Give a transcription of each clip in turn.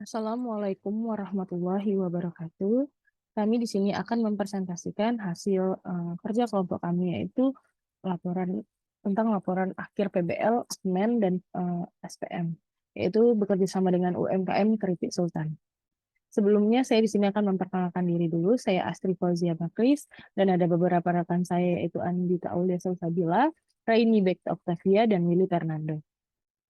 Assalamualaikum warahmatullahi wabarakatuh. Kami di sini akan mempresentasikan hasil kerja kelompok kami, yaitu laporan akhir PBL, Semen, dan SPM, yaitu bekerja sama dengan UMKM Keripik Sultan. Sebelumnya saya di sini akan memperkenalkan diri dulu. Saya Astri Fauzia Bakris dan ada beberapa rekan saya, yaitu Andita Aulia Salsabila, Raini Bekta Octavia, dan Willy Fernando.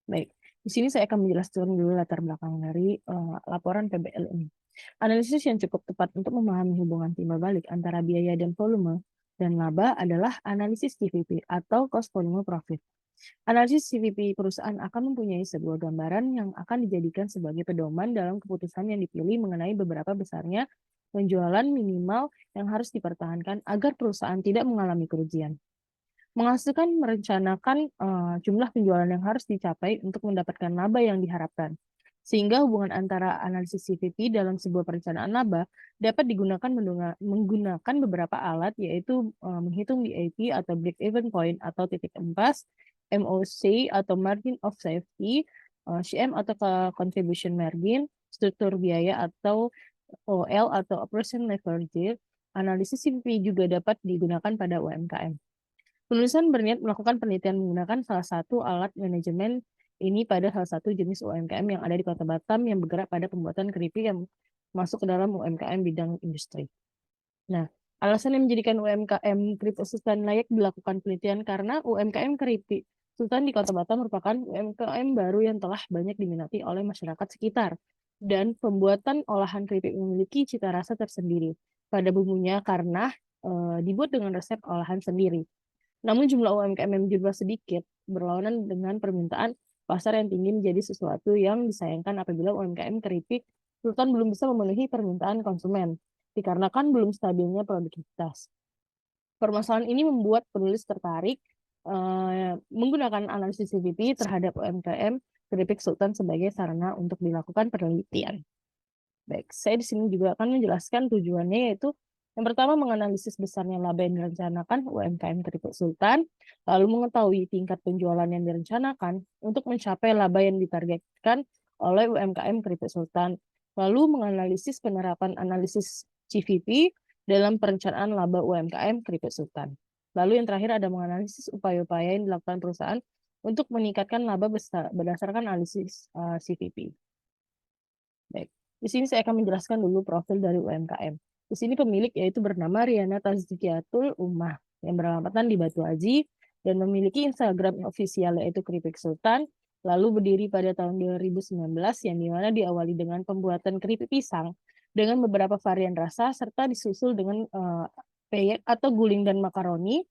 Baik, di sini saya akan menjelaskan dulu latar belakang dari laporan PBL ini. Analisis yang cukup tepat untuk memahami hubungan timbal balik antara biaya dan volume dan laba adalah analisis CVP atau Cost Volume Profit. Analisis CVP perusahaan akan mempunyai sebuah gambaran yang akan dijadikan sebagai pedoman dalam keputusan yang dipilih mengenai beberapa besarnya penjualan minimal yang harus dipertahankan agar perusahaan tidak mengalami kerugian. Menghasilkan merencanakan jumlah penjualan yang harus dicapai untuk mendapatkan laba yang diharapkan. Sehingga hubungan antara analisis CVP dalam sebuah perencanaan laba dapat digunakan menggunakan beberapa alat, yaitu menghitung BAP atau break even point atau titik empas, MOC atau margin of safety, CM atau contribution margin, struktur biaya atau OL atau operation leverage. Analisis CVP juga dapat digunakan pada UMKM. Penulisan berniat melakukan penelitian menggunakan salah satu alat manajemen ini pada salah satu jenis UMKM yang ada di Kota Batam yang bergerak pada pembuatan keripik yang masuk ke dalam UMKM bidang industri. Nah, alasan yang menjadikan UMKM keripik Sultan layak dilakukan penelitian karena UMKM keripik Sultan di Kota Batam merupakan UMKM baru yang telah banyak diminati oleh masyarakat sekitar. Dan pembuatan olahan keripik memiliki cita rasa tersendiri pada bumbunya karena dibuat dengan resep olahan sendiri. Namun jumlah UMKM yang berjumlah sedikit berlawanan dengan permintaan pasar yang tinggi menjadi sesuatu yang disayangkan apabila UMKM keripik Sultan belum bisa memenuhi permintaan konsumen, dikarenakan belum stabilnya produktivitas. Permasalahan ini membuat penulis tertarik menggunakan analisis CVP terhadap UMKM keripik Sultan sebagai sarana untuk dilakukan penelitian. Baik, saya di sini juga akan menjelaskan tujuannya, yaitu yang pertama menganalisis besarnya laba yang direncanakan UMKM Keripik Sultan, lalu mengetahui tingkat penjualan yang direncanakan untuk mencapai laba yang ditargetkan oleh UMKM Keripik Sultan, lalu menganalisis penerapan analisis CVP dalam perencanaan laba UMKM Keripik Sultan. Lalu yang terakhir ada menganalisis upaya-upaya yang dilakukan perusahaan untuk meningkatkan laba berdasarkan analisis CVP. Baik. Di sini saya akan menjelaskan dulu profil dari UMKM. Di sini pemilik yaitu bernama Riana Tazkiatul Ummah yang beralamatkan di Batu Aji dan memiliki Instagram official yaitu Keripik Sultan, lalu berdiri pada tahun 2019 yang dimana diawali dengan pembuatan keripik pisang dengan beberapa varian rasa serta disusul dengan peyek atau guling dan makaroni.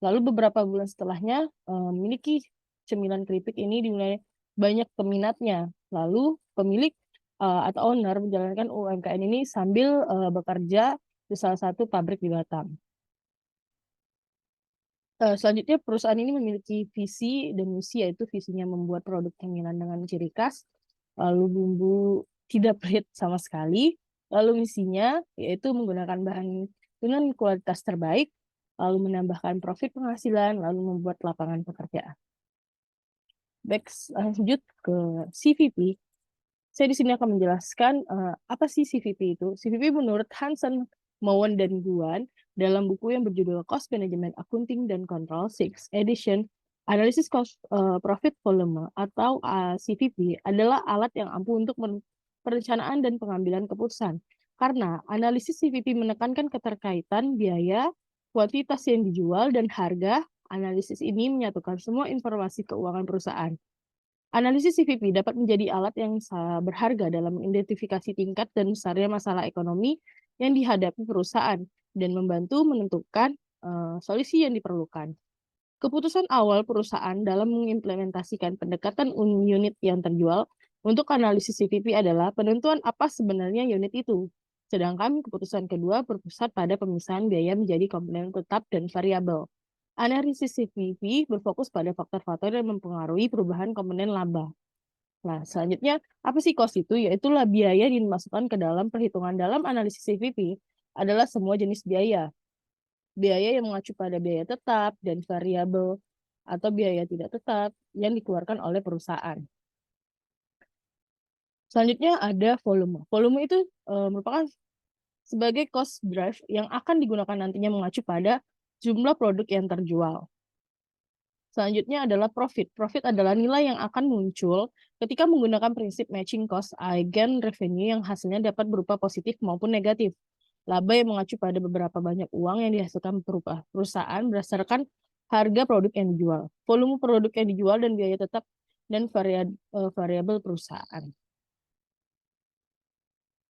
Lalu beberapa bulan setelahnya memiliki cemilan keripik ini dimulai banyak peminatnya. Lalu pemilik atau owner menjalankan UMKM ini sambil bekerja di salah satu pabrik di Batam. Selanjutnya perusahaan ini memiliki visi dan misi, yaitu visinya membuat produk cemilan dengan ciri khas, lalu bumbu tidak pelit sama sekali, lalu misinya yaitu menggunakan bahan dengan kualitas terbaik, lalu menambahkan profit penghasilan, lalu membuat lapangan pekerjaan. Baik, lanjut ke CVP. Saya di sini akan menjelaskan apa sih CVP itu. CVP menurut Hansen, Mowen, dan Guan dalam buku yang berjudul Cost Management Accounting dan Control 6 Edition, analisis cost profit volume atau CVP adalah alat yang ampuh untuk perencanaan dan pengambilan keputusan. Karena analisis CVP menekankan keterkaitan biaya, kuantitas yang dijual, dan harga. Analisis ini menyatukan semua informasi keuangan perusahaan. Analisis CVP dapat menjadi alat yang berharga dalam mengidentifikasi tingkat dan besarnya masalah ekonomi yang dihadapi perusahaan dan membantu menentukan solusi yang diperlukan. Keputusan awal perusahaan dalam mengimplementasikan pendekatan unit yang terjual untuk analisis CVP adalah penentuan apa sebenarnya unit itu. Sedangkan keputusan kedua berpusat pada pemisahan biaya menjadi komponen tetap dan variabel. Analisis CVP berfokus pada faktor-faktor yang mempengaruhi perubahan komponen laba. Nah, selanjutnya, apa sih cost itu? Yaitulah biaya yang dimasukkan ke dalam perhitungan dalam analisis CVP adalah semua jenis biaya. Biaya yang mengacu pada biaya tetap dan variabel atau biaya tidak tetap yang dikeluarkan oleh perusahaan. Selanjutnya ada volume. Volume itu merupakan sebagai cost drive yang akan digunakan nantinya mengacu pada jumlah produk yang terjual. Selanjutnya adalah profit. Profit adalah nilai yang akan muncul ketika menggunakan prinsip matching cost eigen revenue yang hasilnya dapat berupa positif maupun negatif. Laba yang mengacu pada beberapa banyak uang yang dihasilkan perusahaan berdasarkan harga produk yang dijual, volume produk yang dijual, dan biaya tetap dan variabel perusahaan.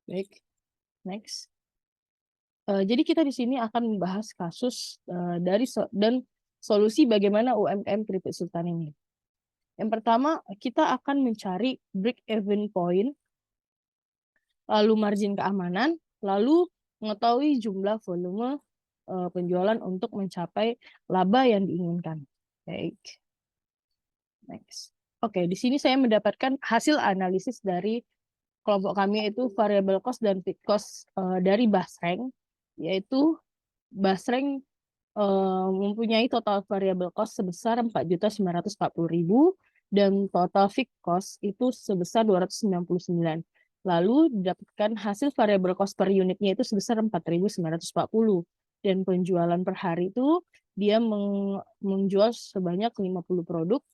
Baik, next. Jadi kita di sini akan membahas kasus dan solusi bagaimana UMKM keripik sultan ini. Yang pertama, kita akan mencari break-even point, lalu margin keamanan, lalu mengetahui jumlah volume penjualan untuk mencapai laba yang diinginkan. Baik, next. Oke, di sini saya mendapatkan hasil analisis dari kelompok kami, yaitu variable cost dan fixed cost dari Basreng, yaitu Basreng mempunyai total variable cost sebesar 4.940.000 dan total fixed cost itu sebesar 299. Lalu didapatkan hasil variable cost per unitnya itu sebesar 4.940, dan penjualan per hari itu dia menjual sebanyak 50 produk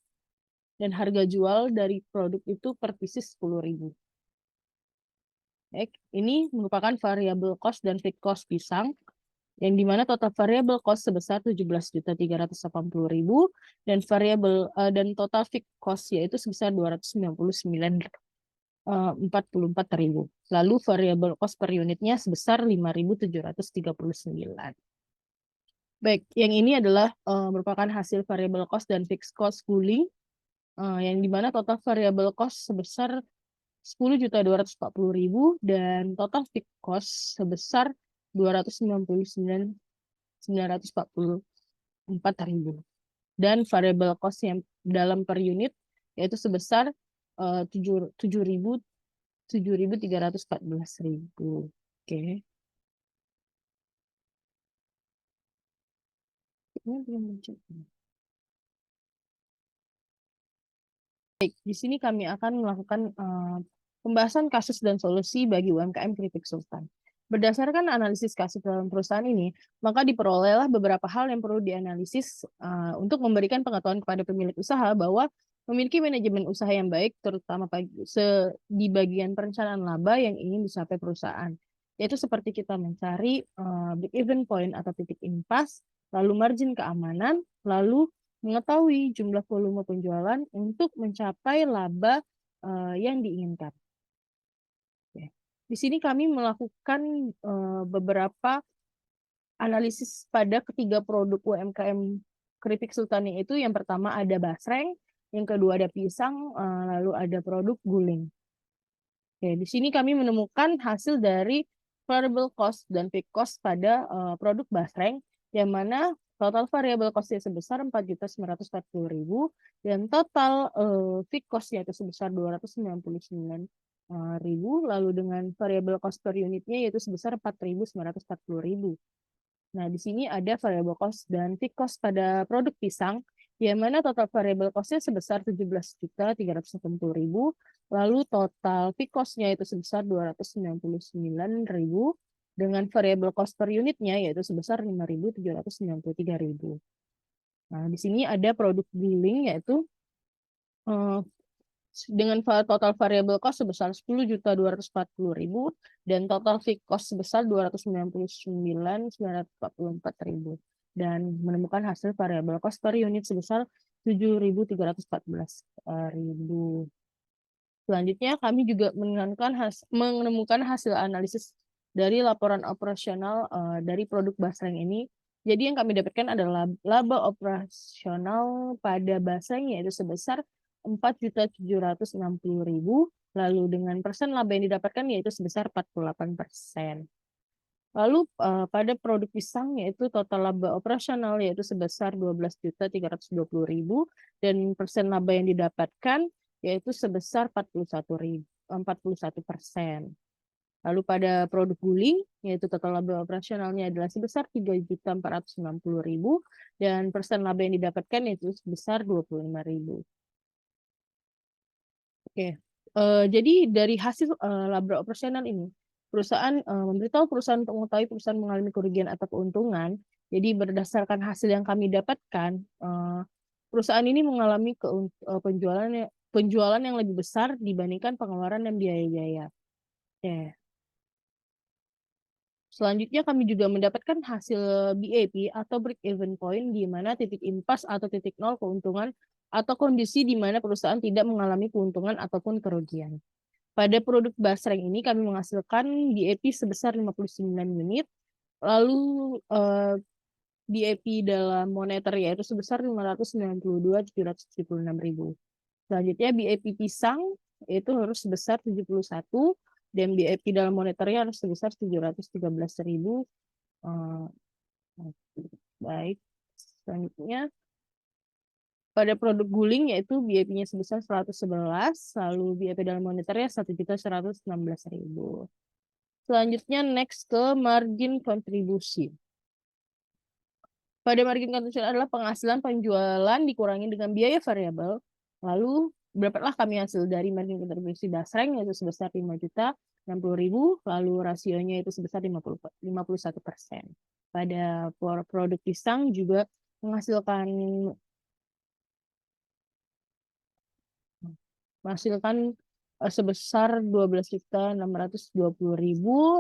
dan harga jual dari produk itu per pieces 10.000. Baik, ini merupakan variable cost dan fixed cost pisang, yang dimana total variable cost sebesar 17.380.000 dan dan total fixed cost yaitu sebesar 299.044.000. Lalu variable cost per unitnya sebesar 5.739. Baik, yang ini adalah merupakan hasil variable cost dan fixed cost guling, yang dimana total variable cost sebesar 10.240.000 dan total fixed cost sebesar 299.944.000, dan variable cost yang dalam per unit yaitu sebesar 7.314.000. Oke. Ini belum muncul. Baik, di sini kami akan melakukan pembahasan kasus dan solusi bagi UMKM keripik sultan. Berdasarkan analisis kasus dalam perusahaan ini, maka diperolehlah beberapa hal yang perlu dianalisis untuk memberikan pengetahuan kepada pemilik usaha bahwa memiliki manajemen usaha yang baik, terutama di bagian perencanaan laba yang ingin dicapai perusahaan. Yaitu seperti kita mencari break-even point atau titik impas, lalu margin keamanan, lalu mengetahui jumlah volume penjualan untuk mencapai laba yang diinginkan. Di sini kami melakukan beberapa analisis pada ketiga produk UMKM keripik sultan itu. Yang pertama ada basreng, yang kedua ada pisang, lalu ada produk guling. Oke, di sini kami menemukan hasil dari variable cost dan fixed cost pada produk basreng, yang mana total variable cost-nya sebesar 4.940.000 dan total fixed cost-nya itu sebesar 299.000, lalu dengan variable cost per unitnya yaitu sebesar 4.940.000. Nah, di sini ada variable cost dan fixed cost pada produk pisang, yang mana total variable cost-nya sebesar 17.380.000, lalu total fixed cost-nya itu sebesar 299.000, dengan variable cost per unitnya yaitu sebesar 5.793.000. Nah, di sini ada produk billing yaitu dengan total variable cost sebesar 10.240.000 dan total fixed cost sebesar 299.944.000, dan menemukan hasil variable cost per unit sebesar 7.314.000. Selanjutnya kami juga menemukan hasil analisis dari laporan operasional dari produk basreng ini. Jadi yang kami dapatkan adalah laba operasional pada basreng yaitu sebesar 4.760.000, lalu dengan persen laba yang didapatkan yaitu sebesar 48%. Lalu pada produk pisang yaitu total laba operasional yaitu sebesar 12.320.000 dan persen laba yang didapatkan yaitu sebesar 41%. Lalu pada produk guling yaitu total laba operasionalnya adalah sebesar 3.460.000 dan persen laba yang didapatkan yaitu sebesar 25.000. Oke, Jadi dari hasil laba operasional ini, perusahaan memberitahu perusahaan untuk mengetahui perusahaan mengalami kerugian atau keuntungan. Jadi berdasarkan hasil yang kami dapatkan, perusahaan ini mengalami penjualan yang lebih besar dibandingkan pengeluaran dan biaya-biaya. Oke. Selanjutnya kami juga mendapatkan hasil BAP atau break even point, di mana titik impas atau titik nol keuntungan atau kondisi di mana perusahaan tidak mengalami keuntungan ataupun kerugian. Pada produk basreng ini kami menghasilkan BAP sebesar 59 unit, lalu BAP dalam moneter yaitu sebesar 592.776.000. Selanjutnya BAP pisang itu harus sebesar 71, dan BAP dalam moneternya harus sebesar 713.000. Baik, selanjutnya pada produk guling yaitu BAP-nya sebesar 111, lalu BAP dalam moneternya 1.116.000. Selanjutnya next ke margin kontribusi. Pada margin kontribusi adalah penghasilan penjualan dikurangi dengan biaya variabel. Lalu berapakah kami hasil dari margin kontribusi basreng yaitu sebesar 5.060.000, lalu rasionya itu sebesar 51%. Pada produk pisang juga menghasilkan sebesar 12.620.000,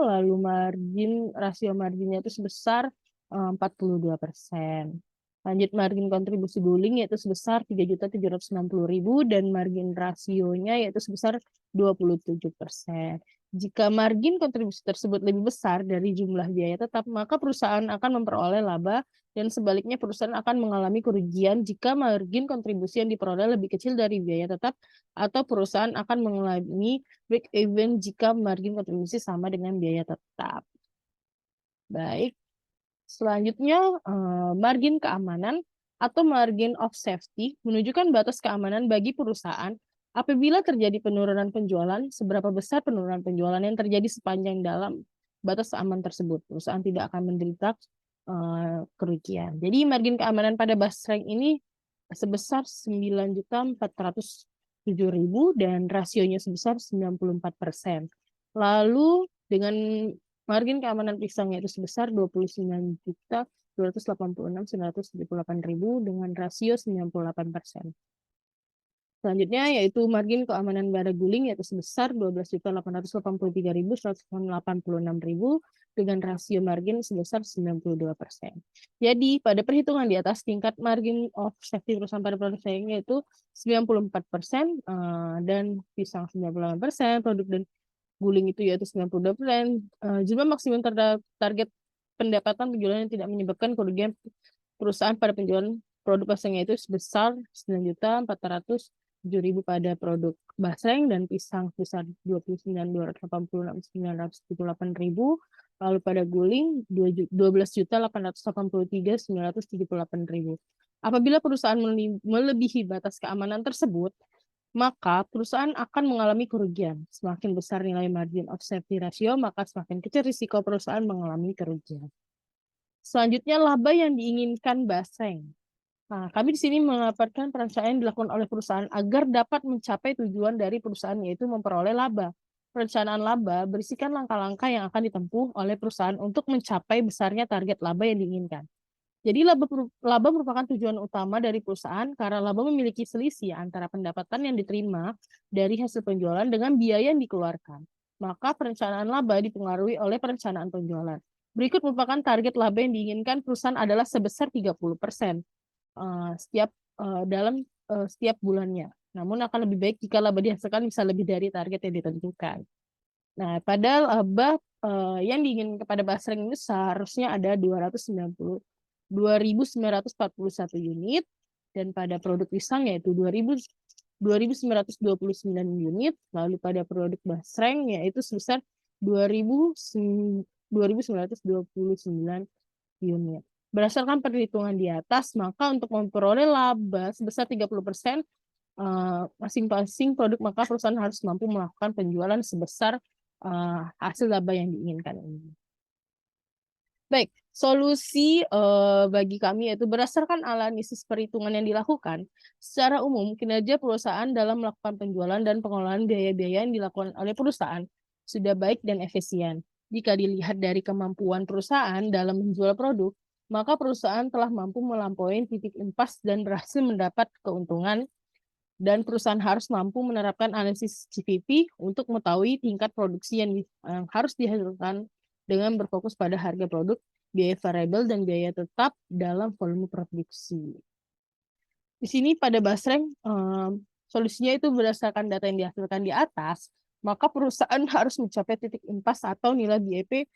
lalu rasio marginnya itu sebesar 42%. Lanjut margin kontribusi guling yaitu sebesar 3.760.000 dan margin rasionya yaitu sebesar 27%. Jika margin kontribusi tersebut lebih besar dari jumlah biaya tetap, maka perusahaan akan memperoleh laba, dan sebaliknya perusahaan akan mengalami kerugian jika margin kontribusi yang diperoleh lebih kecil dari biaya tetap, atau perusahaan akan mengalami break even jika margin kontribusi sama dengan biaya tetap. Baik, selanjutnya margin keamanan atau margin of safety menunjukkan batas keamanan bagi perusahaan apabila terjadi penurunan penjualan. Seberapa besar penurunan penjualan yang terjadi sepanjang dalam batas aman tersebut, perusahaan tidak akan menderita kerugian. Jadi margin keamanan pada basreng ini sebesar 9.407.000 dan rasionya sebesar 94%. Lalu dengan margin keamanan pisang yaitu sebesar 29.286.978.000 dengan rasio 98%. Selanjutnya yaitu margin keamanan bara guling yaitu sebesar 12.883.186.000 dengan rasio margin sebesar 92%. Jadi pada perhitungan di atas, tingkat margin of safety perusahaan pada produk saya yaitu 94%, dan pisang 98%, produk dan guling itu yaitu 92%. Jumlah maksimum target pendapatan penjualan yang tidak menyebabkan kerugian perusahaan pada penjualan produk basreng itu sebesar 9.407.000 pada produk basreng, dan pisang sebesar 29.286.978.000. Lalu pada guling 12.883.978.000. Apabila perusahaan melebihi batas keamanan tersebut, maka perusahaan akan mengalami kerugian. Semakin besar nilai margin of safety ratio, maka semakin kecil risiko perusahaan mengalami kerugian. Selanjutnya, laba yang diinginkan basreng. Nah, kami di sini melaporkan perencanaan yang dilakukan oleh perusahaan agar dapat mencapai tujuan dari perusahaan, yaitu memperoleh laba. Perencanaan laba berisikan langkah-langkah yang akan ditempuh oleh perusahaan untuk mencapai besarnya target laba yang diinginkan. Jadi laba merupakan tujuan utama dari perusahaan karena laba memiliki selisih antara pendapatan yang diterima dari hasil penjualan dengan biaya yang dikeluarkan. Maka perencanaan laba dipengaruhi oleh perencanaan penjualan. Berikut merupakan target laba yang diinginkan perusahaan adalah sebesar 30%. Dalam setiap bulannya. Namun akan lebih baik jika laba dihasilkan bisa lebih dari target yang ditentukan. Nah, pada laba yang diinginkan kepada basreng ini seharusnya ada 2.941 unit, dan pada produk pisang yaitu 2.929 unit, lalu pada produk basreng yaitu sebesar 2.929 unit. Berdasarkan perhitungan di atas, maka untuk memperoleh laba sebesar 30%, masing-masing produk, maka perusahaan harus mampu melakukan penjualan sebesar hasil laba yang diinginkan ini. Baik, Solusi bagi kami yaitu berdasarkan analisis perhitungan yang dilakukan, secara umum kinerja perusahaan dalam melakukan penjualan dan pengelolaan biaya-biaya yang dilakukan oleh perusahaan sudah baik dan efisien. Jika dilihat dari kemampuan perusahaan dalam menjual produk, maka perusahaan telah mampu melampaui titik impas dan berhasil mendapat keuntungan, dan perusahaan harus mampu menerapkan analisis GVP untuk mengetahui tingkat produksi yang harus dihasilkan dengan berfokus pada harga produk, biaya variabel, dan biaya tetap dalam volume produksi. Di sini pada Basreng, solusinya itu berdasarkan data yang dihasilkan di atas, maka perusahaan harus mencapai titik impas atau nilai BEP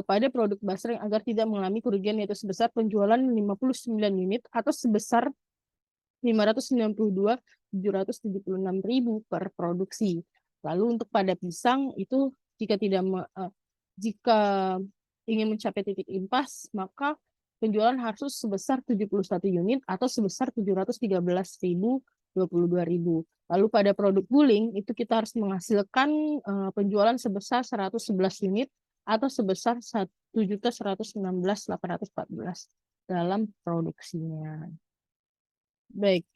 pada produk Basreng agar tidak mengalami kerugian, yaitu sebesar penjualan 59 unit atau sebesar 592.776.000 per produksi. Lalu untuk pada pisang itu jika ingin mencapai titik impas, maka penjualan harus sebesar 71 unit atau sebesar 713.022.000. Lalu pada produk guling itu kita harus menghasilkan penjualan sebesar 111 unit atau sebesar 1.116.814 dalam produksinya. Baik,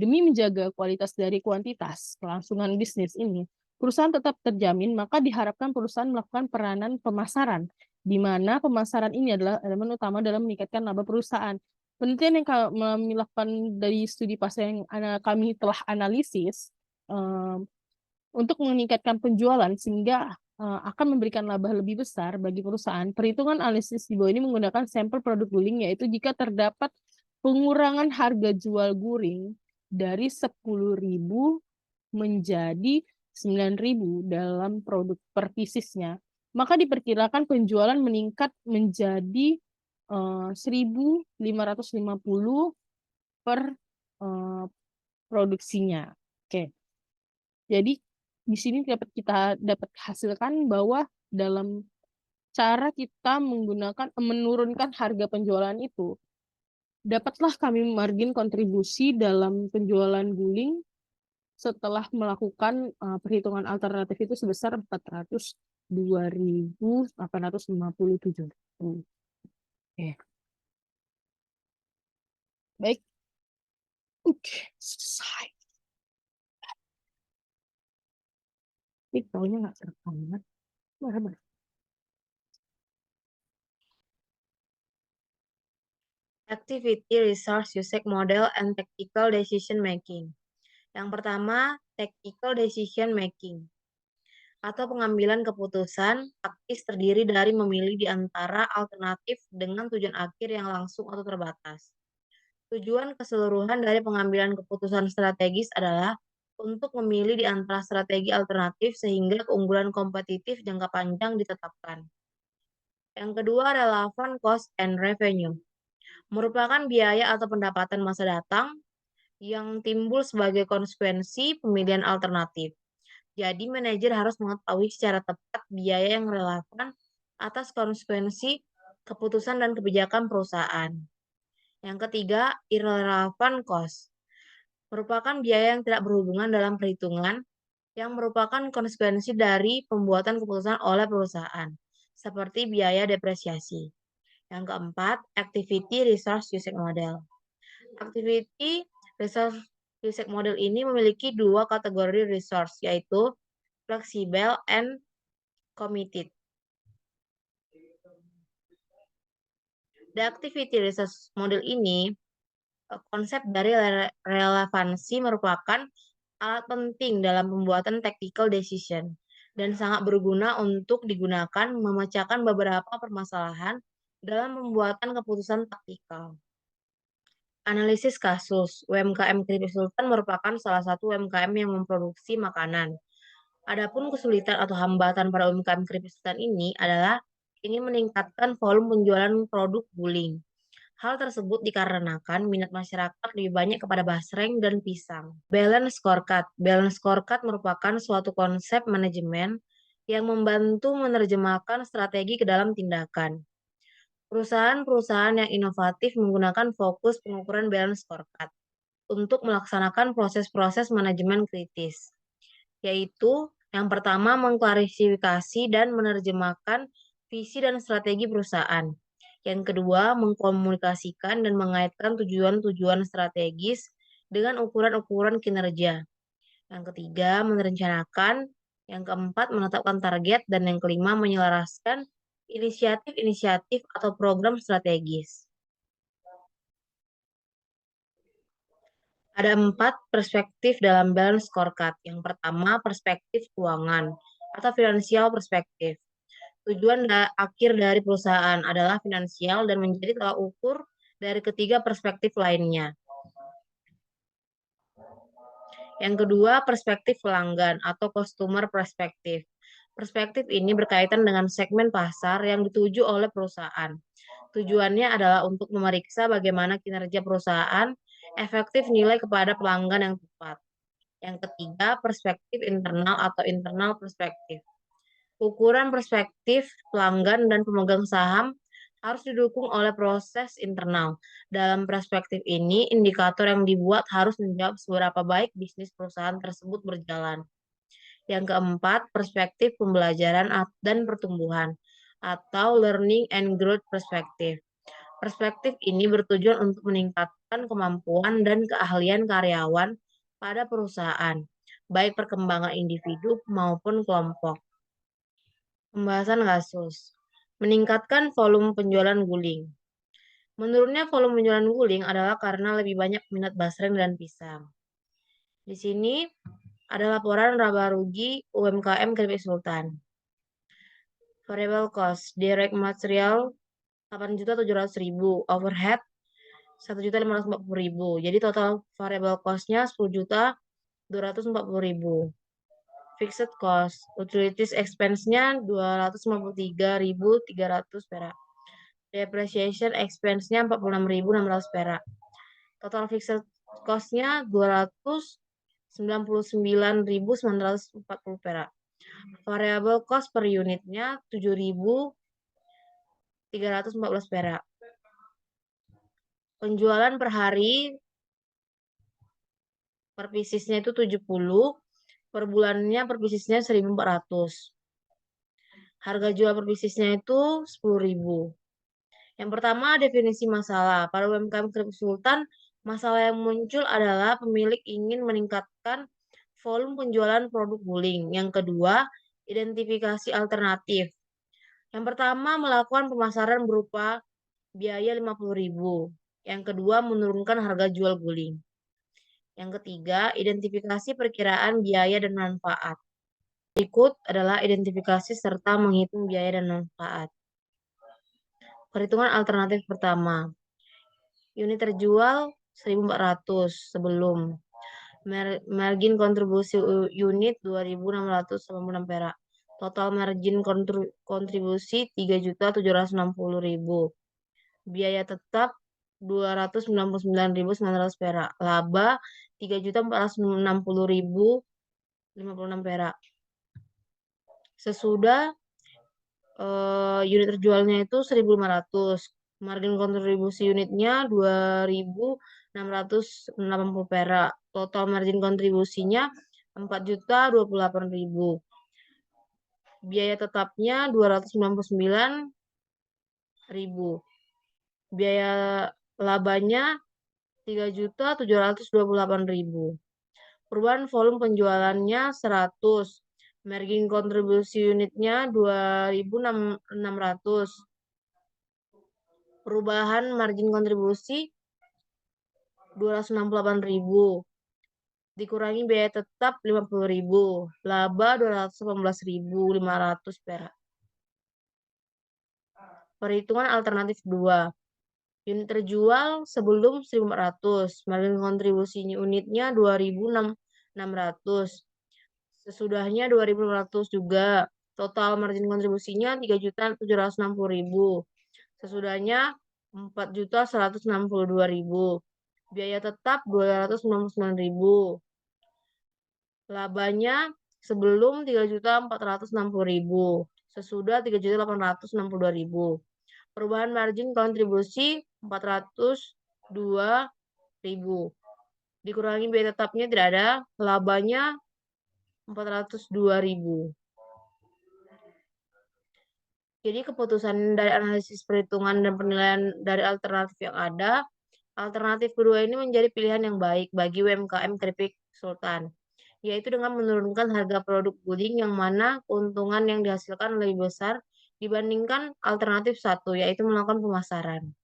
demi menjaga kualitas dari kuantitas kelangsungan bisnis ini, perusahaan tetap terjamin, maka diharapkan perusahaan melakukan peranan pemasaran, di mana pemasaran ini adalah elemen utama dalam meningkatkan laba perusahaan. Penelitian yang kami lakukan dari studi pasar yang kami telah analisis untuk meningkatkan penjualan sehingga akan memberikan laba lebih besar bagi perusahaan. Perhitungan analisis di bawah ini menggunakan sampel produk guling, yaitu jika terdapat pengurangan harga jual guling dari 10.000 menjadi 9.000 dalam produk per piecesnya, maka diperkirakan penjualan meningkat menjadi 1.550 per produksinya. Oke. Jadi di sini kita dapat hasilkan bahwa dalam cara kita menurunkan harga penjualan itu, dapatlah kami margin kontribusi dalam penjualan guling setelah melakukan perhitungan alternatif itu sebesar 402.857. Oke. Baik. Oke, selesai. Ini taunya nggak terekam banget. Marah-marah. Activity, Resource Usage Model, and Tactical Decision Making. Yang pertama, Tactical Decision Making atau pengambilan keputusan taktis terdiri dari memilih di antara alternatif dengan tujuan akhir yang langsung atau terbatas. Tujuan keseluruhan dari pengambilan keputusan strategis adalah untuk memilih di antara strategi alternatif sehingga keunggulan kompetitif jangka panjang ditetapkan. Yang kedua, Relevant Cost and Revenue merupakan biaya atau pendapatan masa datang yang timbul sebagai konsekuensi pemilihan alternatif. Jadi, manajer harus mengetahui secara tepat biaya yang relevan atas konsekuensi keputusan dan kebijakan perusahaan. Yang ketiga, irrelevant cost merupakan biaya yang tidak berhubungan dalam perhitungan yang merupakan konsekuensi dari pembuatan keputusan oleh perusahaan, seperti biaya depresiasi. Yang keempat, Activity Resource Usage Model. Activity Resource Usage Model ini memiliki dua kategori resource, yaitu fleksibel and committed. The Activity Resource Model ini, konsep dari relevansi merupakan alat penting dalam pembuatan tactical decision dan sangat berguna untuk digunakan memecahkan beberapa permasalahan dalam pembuatan keputusan taktikal. Analisis kasus, UMKM Keripik Sultan merupakan salah satu UMKM yang memproduksi makanan. Adapun kesulitan atau hambatan pada UMKM Keripik Sultan ini adalah ingin meningkatkan volume penjualan produk guling. Hal tersebut dikarenakan minat masyarakat lebih banyak kepada basreng dan pisang. Balance scorecard. Balance scorecard merupakan suatu konsep manajemen yang membantu menerjemahkan strategi ke dalam tindakan. Perusahaan-perusahaan yang inovatif menggunakan fokus pengukuran balance scorecard untuk melaksanakan proses-proses manajemen kritis, yaitu yang pertama mengklarifikasi dan menerjemahkan visi dan strategi perusahaan. Yang kedua, mengkomunikasikan dan mengaitkan tujuan-tujuan strategis dengan ukuran-ukuran kinerja. Yang ketiga, merencanakan. Yang keempat, menetapkan target. Dan yang kelima, menyelaraskan inisiatif-inisiatif atau program strategis. Ada 4 perspektif dalam balance scorecard. Yang pertama, perspektif keuangan atau financial perspektif. Tujuan akhir dari perusahaan adalah finansial dan menjadi tolak ukur dari ketiga perspektif lainnya. Yang kedua, perspektif pelanggan atau customer perspective. Perspektif ini berkaitan dengan segmen pasar yang dituju oleh perusahaan. Tujuannya adalah untuk memeriksa bagaimana kinerja perusahaan efektif nilai kepada pelanggan yang tepat. Yang ketiga, perspektif internal atau internal perspektif. Ukuran perspektif pelanggan dan pemegang saham harus didukung oleh proses internal. Dalam perspektif ini, indikator yang dibuat harus menjawab seberapa baik bisnis perusahaan tersebut berjalan. Yang keempat, perspektif pembelajaran dan pertumbuhan atau learning and growth perspective. Perspektif ini bertujuan untuk meningkatkan kemampuan dan keahlian karyawan pada perusahaan, baik perkembangan individu maupun kelompok. Pembahasan kasus. Meningkatkan volume penjualan guling. Menurunnya volume penjualan guling adalah karena lebih banyak minat basreng dan pisang. Di sini ada laporan laba rugi UMKM Keripik Sultan. Variable cost, direct material 8.700.000, overhead 1.540.000. Jadi total variable cost-nya 10.240.000. Fixed cost, utilities expense-nya 253.300 perak. Depreciation expense-nya 46.600 perak. Total fixed cost-nya 299.940 perak. Variable cost per unitnya 7.314 perak. Penjualan per hari per piecesnya itu 70, per bulannya per piecesnya 1.400. Harga jual per piecesnya itu 10.000. Yang pertama, definisi masalah. Pada UMKM Keripik Sultan, masalah yang muncul adalah pemilik ingin meningkatkan volume penjualan produk guling. Yang kedua, identifikasi alternatif. Yang pertama, melakukan pemasaran berupa biaya 50.000. Yang kedua, menurunkan harga jual guling. Yang ketiga, identifikasi perkiraan biaya dan manfaat. Berikut adalah identifikasi serta menghitung biaya dan manfaat. Perhitungan alternatif pertama. Unit terjual 1.400 sebelum. Margin kontribusi unit 2.686 perak. Total margin kontribusi 3.760.000. Biaya tetap 299.900 perak. Laba 3.460.056 perak. Sesudah unit terjualnya itu 1.500. Margin kontribusi unitnya 2.680 perak. Total margin kontribusinya 4.028.000. Biaya tetapnya 299.000. Biaya labanya 3.728.000. Perubahan volume penjualannya 100. Margin kontribusi unitnya 2.600. Perubahan margin kontribusi 268.000. Dikurangi biaya tetap 50.000. Laba 218.500 perak. Perhitungan alternatif 2. Unit terjual sebelum 1.400. Margin kontribusi unitnya 2.600. Sesudahnya 2.500 juga. Total margin kontribusinya 3.760.000. Sesudahnya 4.162.000. Biaya tetap 299.000. Labanya sebelum 3.460.000. Sesudah 3.862.000. Perubahan margin kontribusi 402.000. Dikurangi biaya tetapnya tidak ada. Labanya 402.000. Jadi keputusan dari analisis perhitungan dan penilaian dari alternatif yang ada, alternatif kedua ini menjadi pilihan yang baik bagi UMKM keripik sultan, yaitu dengan menurunkan harga produk guling yang mana keuntungan yang dihasilkan lebih besar dibandingkan alternatif satu, yaitu melakukan pemasaran.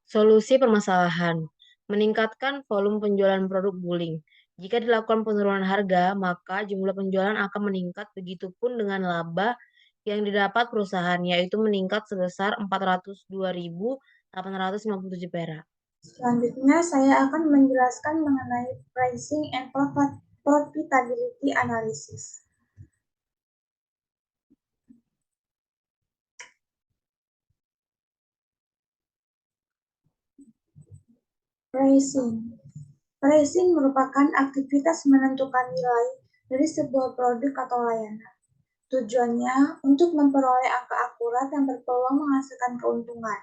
Solusi permasalahan, meningkatkan volume penjualan produk guling. Jika dilakukan penurunan harga, maka jumlah penjualan akan meningkat, begitupun dengan laba yang didapat perusahaan, yaitu meningkat sebesar 402.857 perak. Selanjutnya, saya akan menjelaskan mengenai pricing and profitability analysis. Pricing. Pricing merupakan aktivitas menentukan nilai dari sebuah produk atau layanan. Tujuannya untuk memperoleh angka akurat yang berpeluang menghasilkan keuntungan.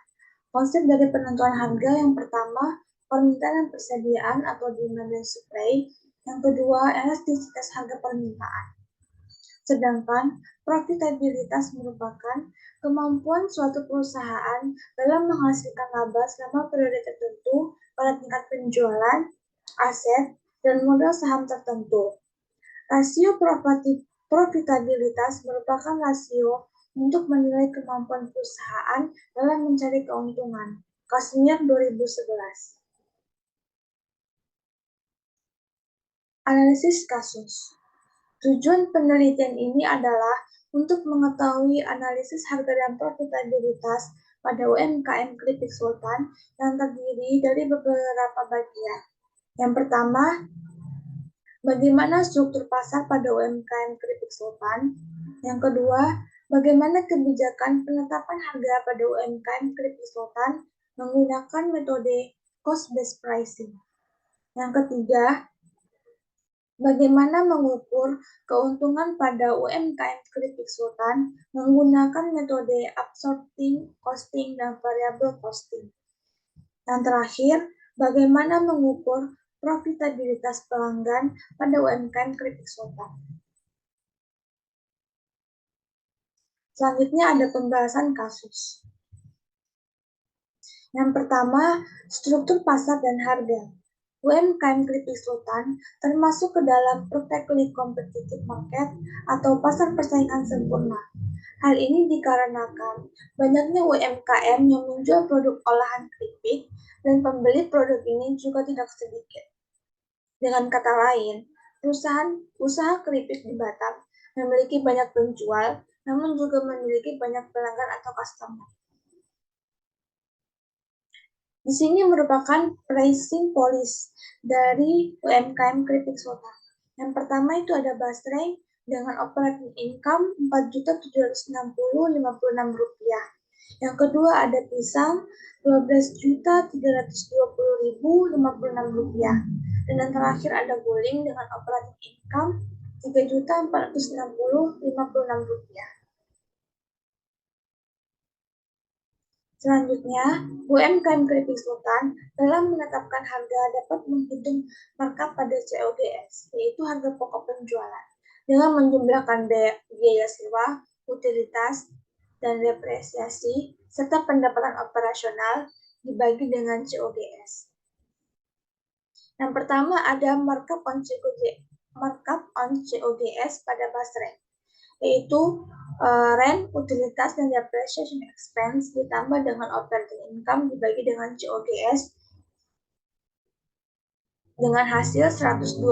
Konsep dari penentuan harga yang pertama, permintaan dan persediaan atau demand dan supply. Yang kedua, elastisitas harga permintaan. Sedangkan profitabilitas merupakan kemampuan suatu perusahaan dalam menghasilkan laba selama periode tertentu pada tingkat penjualan, aset, dan modal saham tertentu. Rasio profitabilitas merupakan rasio untuk menilai kemampuan perusahaan dalam mencari keuntungan. Kasmir 2011. Analisis kasus. Tujuan penelitian ini adalah untuk mengetahui analisis harga dan profitabilitas pada UMKM keripik sultan yang terdiri dari beberapa bagian. Yang pertama, bagaimana struktur pasar pada UMKM keripik sultan. Yang kedua, bagaimana kebijakan penetapan harga pada UMKM keripik sultan menggunakan metode cost-based pricing. Yang ketiga, bagaimana mengukur keuntungan pada UMKM keripik sultan menggunakan metode absorpting, costing, dan variable costing. Yang terakhir, bagaimana mengukur profitabilitas pelanggan pada UMKM keripik sultan. Selanjutnya ada pembahasan kasus. Yang pertama, struktur pasar dan harga. UMKM keripik sultan termasuk ke dalam perfectly competitive market atau pasar persaingan sempurna. Hal ini dikarenakan banyaknya UMKM yang menjual produk olahan keripik dan pembeli produk ini juga tidak sedikit. Dengan kata lain, usaha keripik di Batam memiliki banyak penjual, namun juga memiliki banyak pelanggan atau customer. Di sini merupakan pricing policy dari UMKM keripik sultan. Yang pertama itu ada basreng dengan operating income Rp4.760.056. Yang kedua ada pisang Rp12.320.056. Dan yang terakhir ada guling dengan operating income Rp3.460.056. Selanjutnya, UMKM keripik sultan dalam menetapkan harga dapat menghitung markup pada COGS, yaitu harga pokok penjualan, dengan menjumlahkan biaya sewa, utilitas, dan depresiasi, serta pendapatan operasional dibagi dengan COGS. Yang pertama ada markup on COGS pada basreng, yaitu rent, utilitas, dan depreciation expense ditambah dengan operating income dibagi dengan COGS dengan hasil 102%.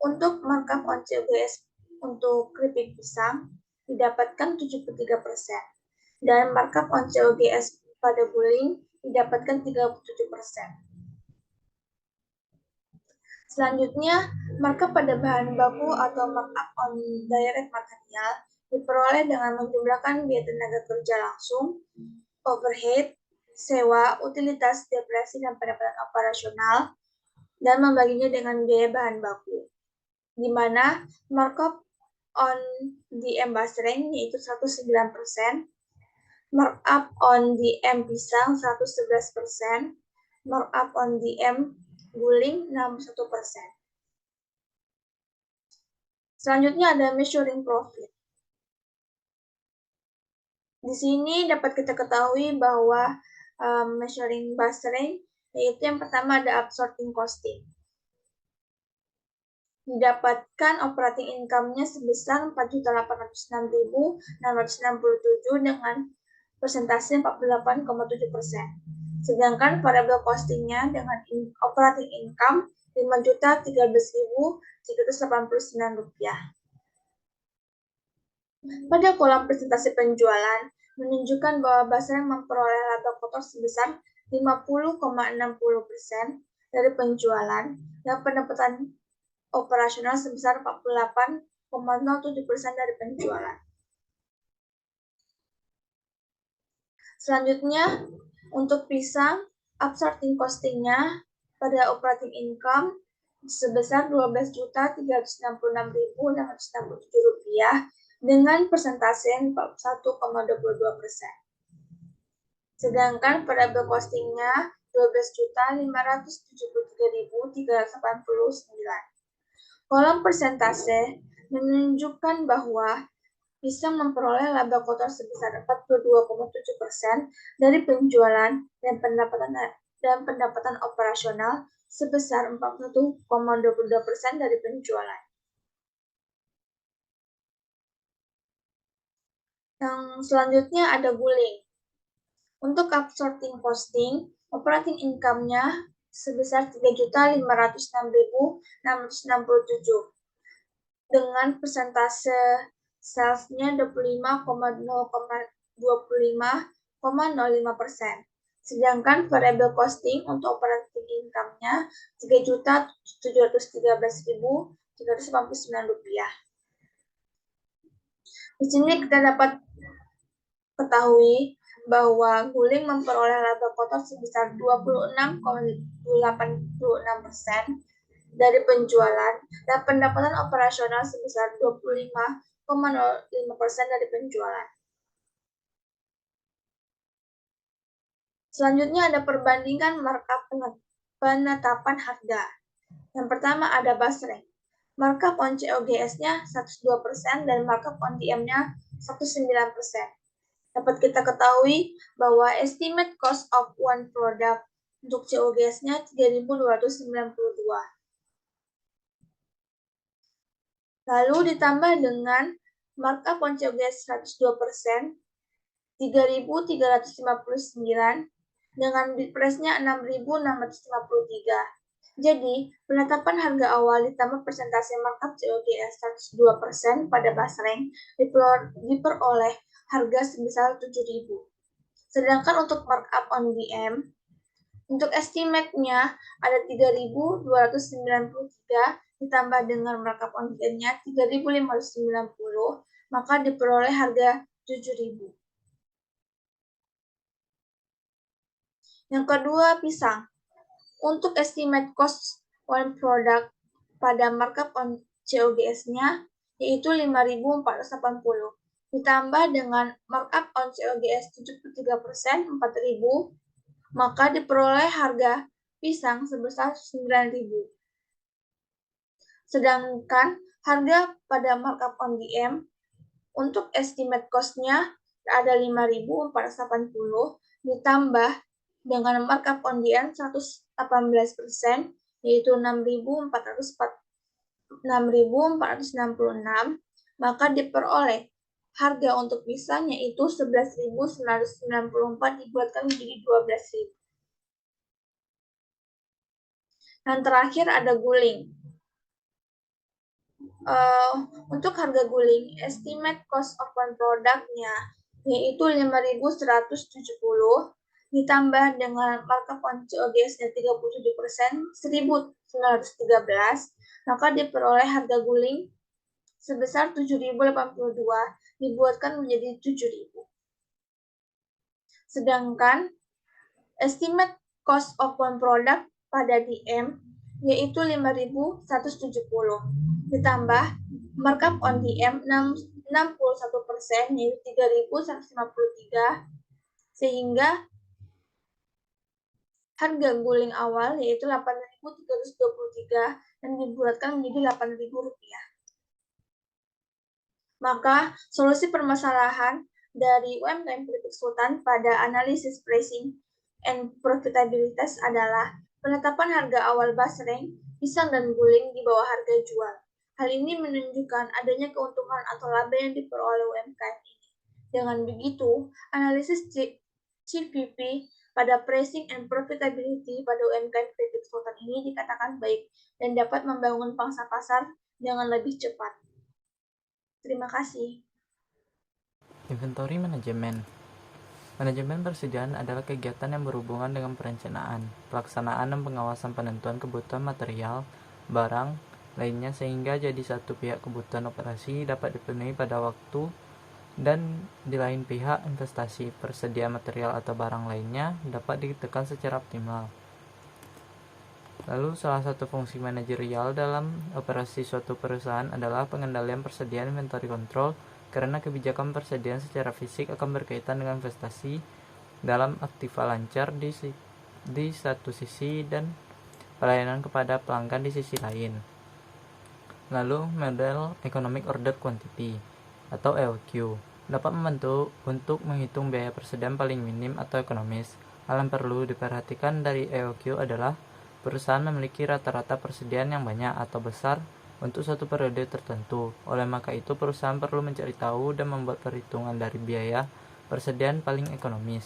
Untuk markup on COGS untuk keripik pisang didapatkan 73%. Dan markup on COGS pada guling didapatkan 37%. Selanjutnya, markup pada bahan baku atau markup on direct material diperoleh dengan menjumlahkan biaya tenaga kerja langsung, overhead, sewa, utilitas, depresi, dan pendapatan operasional, dan membaginya dengan biaya bahan baku, di mana markup on DM basreng yaitu 109%, markup on DM pisang 111%, markup on DM guling 61%. Selanjutnya ada measuring profit. Di sini dapat kita ketahui bahwa measuring bursary, yaitu yang pertama ada absorbing costing. Didapatkan operating income-nya sebesar 4.806.667 dengan persentase 48,7%. Sedangkan variable costing-nya dengan operating income 5.013.389 rupiah. Pada kolom presentasi penjualan, menunjukkan bahwa Basreng memperoleh laba kotor sebesar 50,60% dari penjualan dan pendapatan operasional sebesar 48,07% dari penjualan. Selanjutnya, untuk pisang, absorbing costing-nya pada operating income sebesar 12.366.667 rupiah dengan persentase 41,22%. Sedangkan variable costing-nya 12.573.389. Kolom persentase menunjukkan bahwa pisang memperoleh laba kotor sebesar 42,7% dari penjualan dan pendapatan operasional sebesar 41,22% dari penjualan. Yang selanjutnya ada guling. Untuk absorbing costing, operating income-nya sebesar 3.506.667 dengan persentase sales-nya 25,05%. Sedangkan variable costing untuk operating income-nya 3.713.389 rupiah. Di sini kita dapat ketahui bahwa guling memperoleh laba kotor sebesar 26,86% dari penjualan dan pendapatan operasional sebesar 25,05% dari penjualan. Selanjutnya ada perbandingan markup penetapan harga. Yang pertama ada Basreng. Markup on COGS-nya 102% dan markup on DM-nya 19%. Dapat kita ketahui bahwa estimate cost of one product untuk COGS-nya 3.292. Lalu ditambah dengan markup on COGS 102%, 3.359 dengan bid price-nya 6.653. Jadi, penetapan harga awal ditambah persentase markup COGS 102% pada Basreng diperoleh harga sebesar 7.000. Sedangkan untuk markup on DM, untuk estimate-nya ada 3.293 ditambah dengan markup on DM-nya 3.590, maka diperoleh harga 7.000. Yang kedua, pisang. Untuk estimate cost one product pada markup on COGS-nya yaitu 5.480. Ditambah dengan markup on COGS 73%, 4.000, maka diperoleh harga pisang sebesar 9.000. Sedangkan harga pada markup on DM untuk estimate cost-nya ada 5.480 ditambah dengan markup on DM 118%, yaitu 6.466, maka diperoleh harga untuk pisang yaitu 11.994 dibuatkan menjadi 12.000. Dan terakhir ada guling. Untuk harga guling, estimate cost of one product-nya yaitu 5.170 ditambah dengan markup on COGS-nya 37%, 1.913, maka diperoleh harga guling sebesar 7.082 dibuatkan menjadi 7.000. Sedangkan estimate cost of one product pada DM yaitu 5.170 ditambah markup on DM 61% yaitu 3.153 sehingga harga guling awal yaitu 8.323 dan dibulatkan menjadi 8.000 rupiah. Maka solusi permasalahan dari UMKM Keripik Sultan pada analisis pricing and profitabilitas adalah penetapan harga awal basreng, pisang dan guling di bawah harga jual. Hal ini menunjukkan adanya keuntungan atau laba yang diperoleh UMKM ini. Dengan begitu, analisis CVP pada pricing and profitability pada UMKM Keripik Sultan ini dikatakan baik dan dapat membangun pangsa pasar dengan lebih cepat. Terima kasih. Inventory Manajemen. Manajemen persediaan adalah kegiatan yang berhubungan dengan perencanaan, pelaksanaan dan pengawasan penentuan kebutuhan material, barang, lainnya sehingga jadi satu pihak kebutuhan operasi dapat dipenuhi pada waktu dan di lain pihak investasi persediaan material atau barang lainnya dapat ditekan secara optimal. Lalu salah satu fungsi manajerial dalam operasi suatu perusahaan adalah pengendalian persediaan inventory control karena kebijakan persediaan secara fisik akan berkaitan dengan investasi dalam aktiva lancar di satu sisi dan pelayanan kepada pelanggan di sisi lain. Lalu model Economic Order Quantity atau EOQ dapat membantu untuk menghitung biaya persediaan paling minim atau ekonomis. Hal yang perlu diperhatikan dari EOQ adalah perusahaan memiliki rata-rata persediaan yang banyak atau besar untuk suatu periode tertentu. Oleh maka itu, perusahaan perlu mencari tahu dan membuat perhitungan dari biaya persediaan paling ekonomis.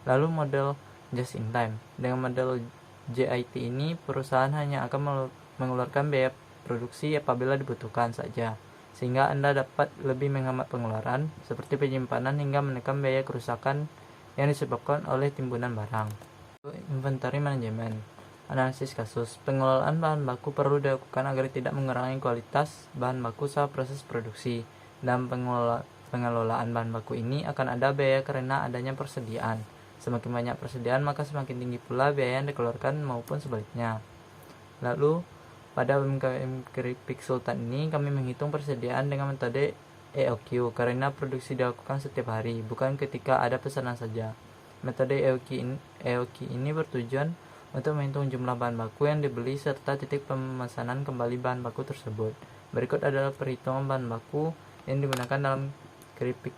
Lalu model Just in Time. Dengan model JIT ini, perusahaan hanya akan mengeluarkan biaya produksi apabila dibutuhkan saja, sehingga Anda dapat lebih menghemat pengeluaran, seperti penyimpanan hingga menekan biaya kerusakan yang disebabkan oleh timbunan barang. Inventory Management. Analisis kasus. Pengelolaan bahan baku perlu dilakukan agar tidak mengurangi kualitas bahan baku saat proses produksi. Dalam pengelolaan bahan baku ini akan ada biaya karena adanya persediaan. Semakin banyak persediaan maka semakin tinggi pula biaya yang dikeluarkan maupun sebaliknya. Lalu pada UMKM Keripik Sultan ini kami menghitung persediaan dengan metode EOQ karena produksi dilakukan setiap hari, bukan ketika ada pesanan saja. Metode EOQ ini bertujuan untuk menghitung jumlah bahan baku yang dibeli serta titik pemesanan kembali bahan baku tersebut. Berikut adalah perhitungan bahan baku yang digunakan dalam keripik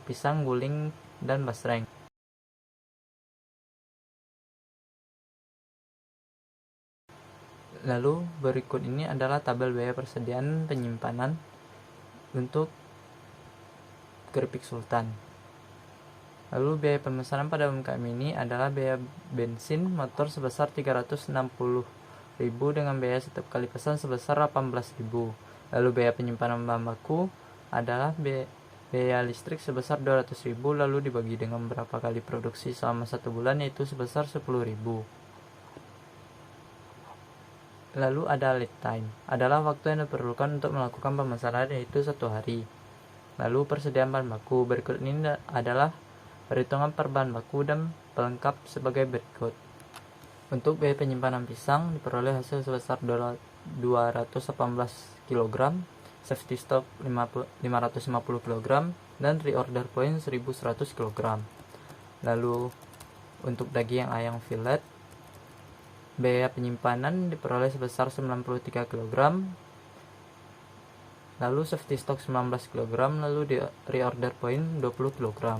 pisang, guling, dan basreng. Lalu berikut ini adalah tabel biaya persediaan penyimpanan untuk Keripik Sultan. Lalu biaya pemesanan pada UMKM ini adalah biaya bensin motor sebesar 360.000 dengan biaya setiap kali pesan sebesar 18.000. Lalu biaya penyimpanan bahan baku adalah biaya listrik sebesar 200.000 lalu dibagi dengan berapa kali produksi selama 1 bulan yaitu sebesar 10.000. Lalu ada lead time, adalah waktu yang diperlukan untuk melakukan pemesanan yaitu 1 hari. Lalu persediaan bahan baku, berikut ini adalah perhitungan per bahan baku dan pelengkap sebagai berikut. Untuk biaya penyimpanan pisang diperoleh hasil sebesar 218 kg, safety stock 550 kg, dan reorder point 1100 kg. Lalu untuk daging ayam filet, biaya penyimpanan diperoleh sebesar 93 kg, lalu safety stock 19 kg, lalu di reorder point 20 kg.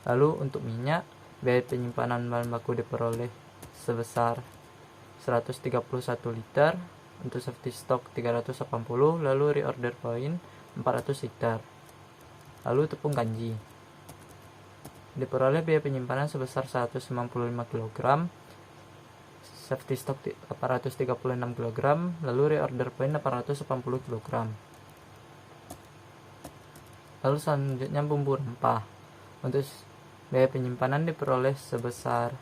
Lalu untuk minyak, biaya penyimpanan bahan baku diperoleh sebesar 131 liter, untuk safety stock 380, lalu reorder point 400 liter. Lalu tepung kanji diperoleh biaya penyimpanan sebesar 195 kg, safety stock 836 kg, lalu reorder point 880 kg. Lalu selanjutnya bumbu rempah. Untuk biaya penyimpanan diperoleh sebesar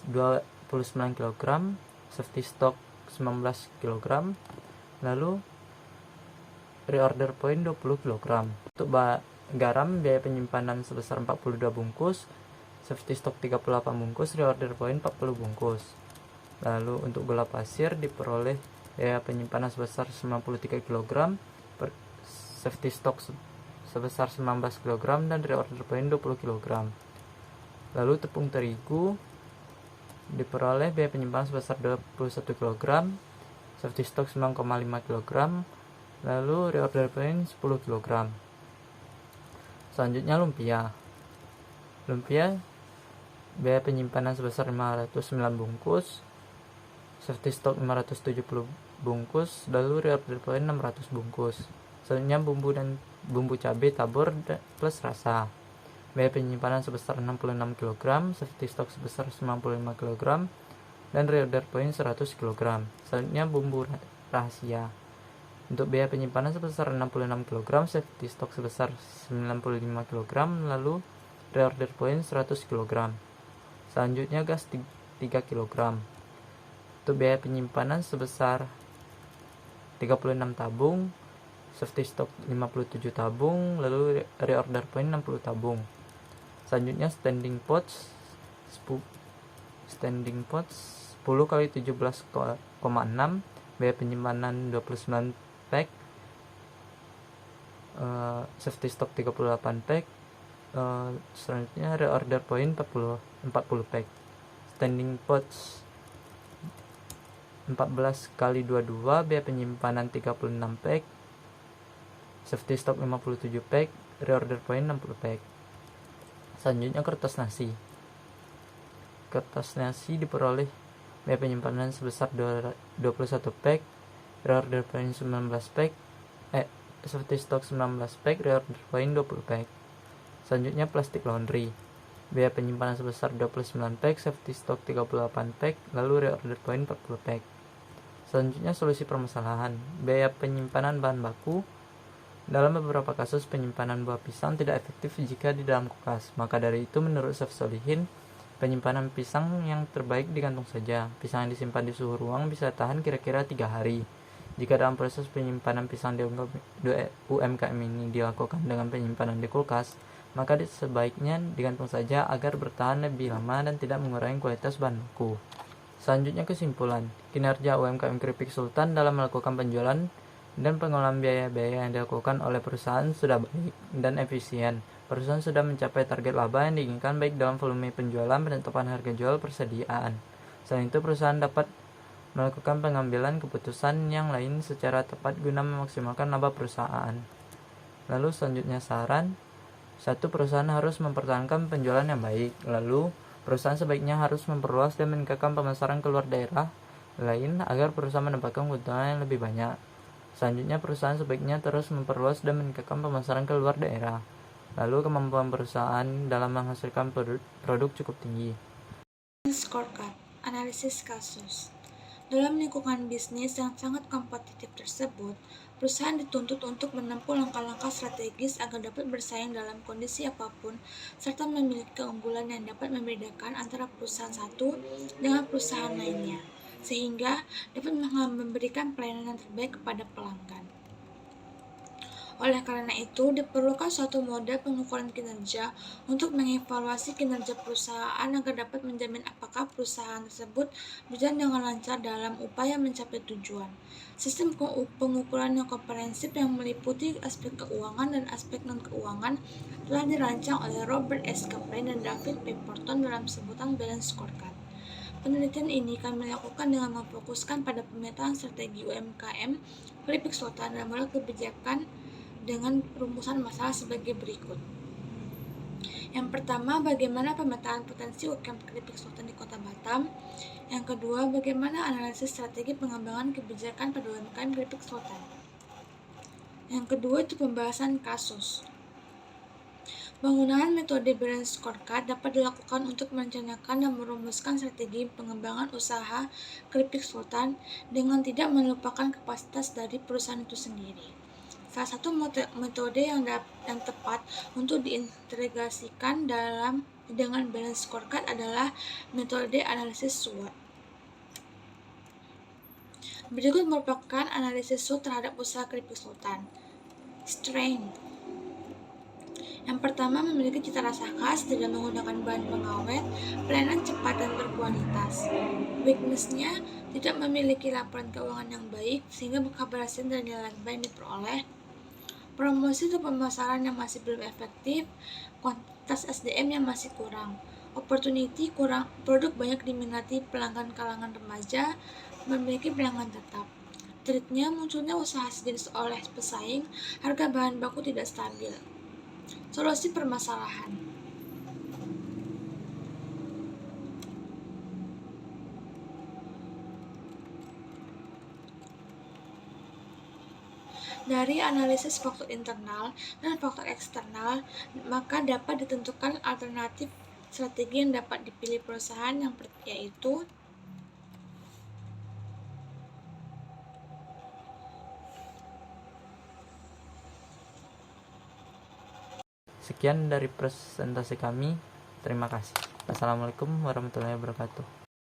29 kg, safety stock 19 kg, lalu reorder point 20 kg. Untuk garam, biaya penyimpanan sebesar 42 bungkus, safety stock 38 bungkus, reorder point 40 bungkus. Lalu untuk gula pasir diperoleh biaya penyimpanan sebesar 93 kg, safety stock sebesar 19 kg dan reorder point 20 kg. Lalu tepung terigu diperoleh biaya penyimpanan sebesar 21 kg, safety stock 9,5 kg, lalu reorder point 10 kg. Selanjutnya lumpia. Lumpia biaya penyimpanan sebesar 509 bungkus, safety stock 570 bungkus, lalu reorder point 600 bungkus. Selanjutnya bumbu cabai tabur plus rasa. Biaya penyimpanan sebesar 66 kg, safety stock sebesar 95 kg, dan reorder point 100 kg. Selanjutnya bumbu rahasia. Untuk biaya penyimpanan sebesar 66 kg, safety stock sebesar 95 kg, lalu reorder point 100 kg. Selanjutnya gas 3 kg. Untuk biaya penyimpanan sebesar 36 tabung, safety stock 57 tabung, lalu reorder point 60 tabung. Selanjutnya standing pots 10 kali 17,6, biaya penyimpanan 29 pack, safety stock 38 pack, selanjutnya reorder point 40 pack. Standing pots 14 kali 22, biaya penyimpanan 36 pack, safety stock 57 pack, reorder point 60 pack. Selanjutnya kertas nasi. Kertas nasi diperoleh biaya penyimpanan sebesar 21 pack, reorder point 19 pack, safety stock 19 pack, reorder point 20 pack. Selanjutnya plastik laundry. Biaya penyimpanan sebesar 29 pack, safety stock 38 pack, lalu reorder point 40 pack. Selanjutnya solusi permasalahan. Biaya penyimpanan bahan baku. Dalam beberapa kasus penyimpanan buah pisang tidak efektif jika di dalam kulkas. Maka dari itu menurut Chef Solihin, penyimpanan pisang yang terbaik digantung saja. Pisang yang disimpan di suhu ruang bisa tahan kira-kira 3 hari. Jika dalam proses penyimpanan pisang di UMKM ini dilakukan dengan penyimpanan di kulkas, maka sebaiknya digantung saja agar bertahan lebih lama dan tidak mengurangi kualitas bahan baku. Selanjutnya kesimpulan, kinerja UMKM Keripik Sultan dalam melakukan penjualan dan pengelolaan biaya-biaya yang dilakukan oleh perusahaan sudah baik dan efisien. Perusahaan sudah mencapai target laba yang diinginkan baik dalam volume penjualan, penetapan harga jual, persediaan. Selain itu, perusahaan dapat melakukan pengambilan keputusan yang lain secara tepat guna memaksimalkan laba perusahaan. Lalu selanjutnya saran. 1. Perusahaan harus mempertahankan penjualan yang baik. Lalu, perusahaan sebaiknya harus memperluas dan meningkatkan pemasaran keluar daerah lain agar perusahaan mendapatkan keuntungan yang lebih banyak. Selanjutnya, perusahaan sebaiknya terus memperluas dan meningkatkan pemasaran ke luar daerah. Lalu, kemampuan perusahaan dalam menghasilkan produk cukup tinggi. Scorecard, analisis kasus. Dalam lingkungan bisnis yang sangat kompetitif tersebut, perusahaan dituntut untuk menempuh langkah-langkah strategis agar dapat bersaing dalam kondisi apapun, serta memiliki keunggulan yang dapat membedakan antara perusahaan satu dengan perusahaan lainnya, sehingga dapat memberikan pelayanan yang terbaik kepada pelanggan. Oleh karena itu, diperlukan suatu model pengukuran kinerja untuk mengevaluasi kinerja perusahaan agar dapat menjamin apakah perusahaan tersebut berjalan dengan lancar dalam upaya mencapai tujuan. Sistem pengukuran yang komprehensif yang meliputi aspek keuangan dan aspek non-keuangan telah dirancang oleh Robert S. Kaplan dan David Pemberton dalam sebutan Balance Scorecard. Penelitian ini kami lakukan dengan memfokuskan pada pemetaan strategi UMKM Keripik Sultan dan model kebijakan dengan perumusan masalah sebagai berikut. Yang pertama, bagaimana pemetaan potensi UMKM Keripik Sultan di Kota Batam. Yang kedua, bagaimana analisis strategi pengembangan kebijakan pada UMKM Keripik Sultan. Yang kedua itu pembahasan kasus. Penggunaan metode Balance Scorecard dapat dilakukan untuk merencanakan dan merumuskan strategi pengembangan usaha Keripik Sultan dengan tidak melupakan kapasitas dari perusahaan itu sendiri. Salah satu metode yang tepat untuk diintegrasikan dengan Balance Scorecard adalah metode analisis SWOT. Berikut merupakan analisis SWOT terhadap usaha Keripik Sultan. Strength. Yang pertama, memiliki cita rasa khas, tidak menggunakan bahan pengawet, pelayanan cepat dan berkualitas. Weakness-nya, tidak memiliki laporan keuangan yang baik, sehingga keberhasilan dan nilai laba yang diperoleh. Promosi untuk pemasaran yang masih belum efektif, kuantitas SDM yang masih kurang. Opportunity kurang, produk banyak diminati pelanggan kalangan remaja, memiliki pelanggan tetap. Threat-nya munculnya usaha sejenis oleh pesaing, harga bahan baku tidak stabil. Solusi permasalahan. Dari analisis faktor internal dan faktor eksternal, maka dapat ditentukan alternatif strategi yang dapat dipilih perusahaan yaitu Sekian dari presentasi kami. Terima kasih. Assalamualaikum warahmatullahi wabarakatuh.